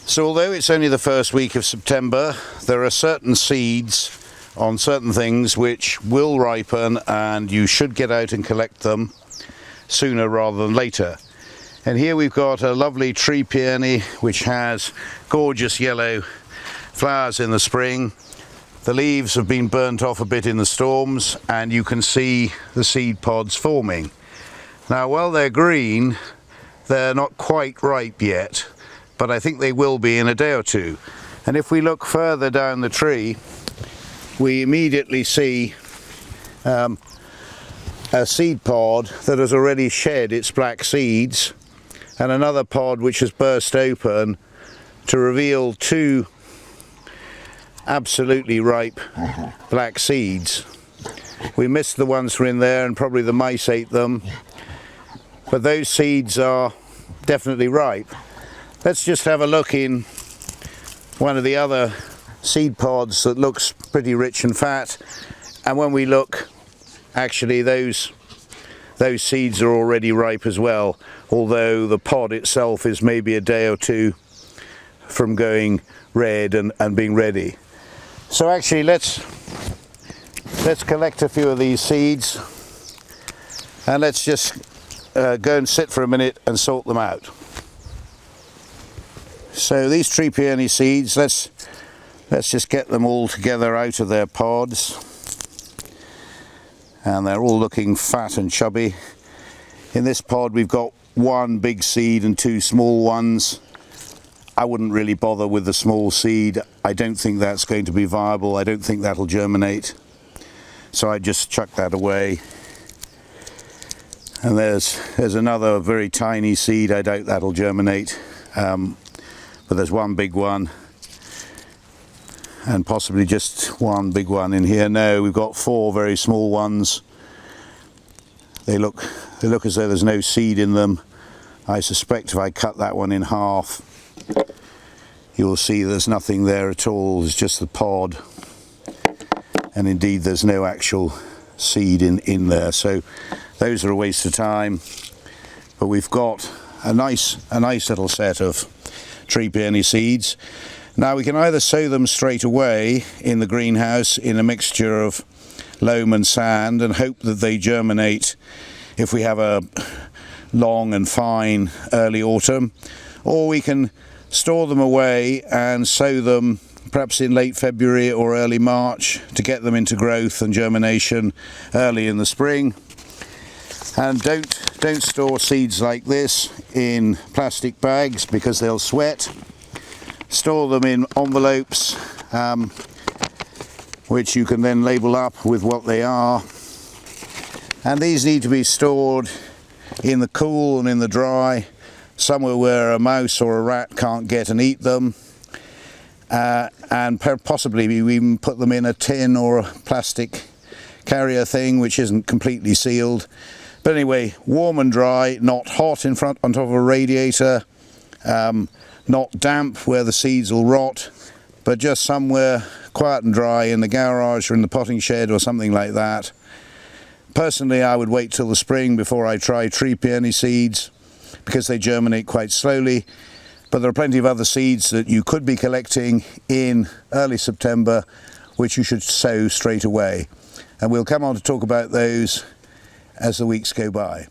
So although it's only the first week of September, there are certain seeds on certain things which will ripen, and you should get out and collect them sooner rather than later. And here we've got a lovely tree peony which has gorgeous yellow flowers in the spring. The leaves have been burnt off a bit in the storms, and you can see the seed pods forming. Now while they're green, they're not quite ripe yet, but I think they will be in a day or two. And if we look further down the tree, we immediately see a seed pod that has already shed its black seeds, and another pod which has burst open to reveal two absolutely ripe black seeds. We missed the ones that were in there, and probably the mice ate them, but those seeds are definitely ripe. Let's just have a look in one of the other seed pods that looks pretty rich and fat, and when we look, actually those seeds are already ripe as well, although the pod itself is maybe a day or two from going red and being ready. So actually let's collect a few of these seeds, and let's just go and sit for a minute and sort them out. So these tree peony seeds, let's just get them all together out of their pods, and they're all looking fat and chubby. In this pod we've got one big seed and two small ones. I wouldn't really bother with the small seed. I don't think that's going to be viable. I don't think that'll germinate, so I just chuck that away. And there's another very tiny seed. I doubt that'll germinate, but there's one big one, and possibly just one big one in here. No, we've got four very small ones. They look as though there's no seed in them. I suspect if I cut that one in half, you'll see there's nothing there at all. There's just the pod, and indeed there's no actual seed in there. So those are a waste of time. But we've got a nice little set of tree peony seeds. Now we can either sow them straight away in the greenhouse in a mixture of loam and sand and hope that they germinate if we have a long and fine early autumn, or we can store them away and sow them perhaps in late February or early March to get them into growth and germination early in the spring. And don't store seeds like this in plastic bags because they'll sweat. Store them in envelopes, which you can then label up with what they are. And these need to be stored in the cool and in the dry, somewhere where a mouse or a rat can't get and eat them. And possibly we even put them in a tin or a plastic carrier thing which isn't completely sealed. But anyway, warm and dry, not hot on top of a radiator, not damp where the seeds will rot, but just somewhere quiet and dry in the garage or in the potting shed or something like that. Personally, I would wait till the spring before I try tree peony seeds because they germinate quite slowly, but there are plenty of other seeds that you could be collecting in early September which you should sow straight away, and we'll come on to talk about those as the weeks go by.